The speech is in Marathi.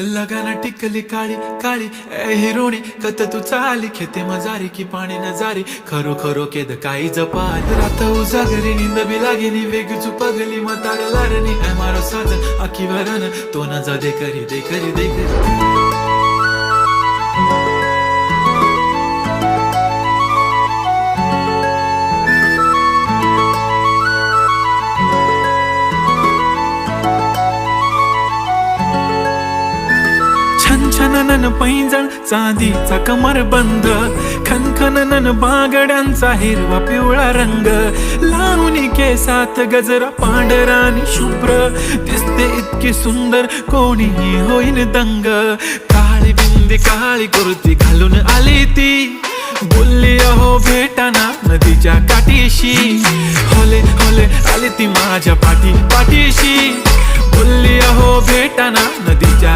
लगाना टिकली काळी काळी ए हिरोणी कत तू चाली खेते मजारी की पाणी नजारी खरो खरो केद काही जपाल रात उजागरी निंद बी लागेनी वेग चुपगली मतार लारणी ए मारो साथ आखी वरन तो न जा दे करी दे करी दे करी छनछनन पैंजण चांदीचा कमरबंद खनखनन बांगड्यांचा हिरवा पिवळा रंग लावणी केसात गजरा पांढरा आणि शुभ्र दिसते इतकी सुंदर कोणीही होईन दंग काळी बिंदी काळी कुर्ती घालून आली ती बोलली अहो भेटाना नदीच्या काठीशी होले होले आली ती माझ्या पाठीशी बोलली अहो भेटाना नदीच्या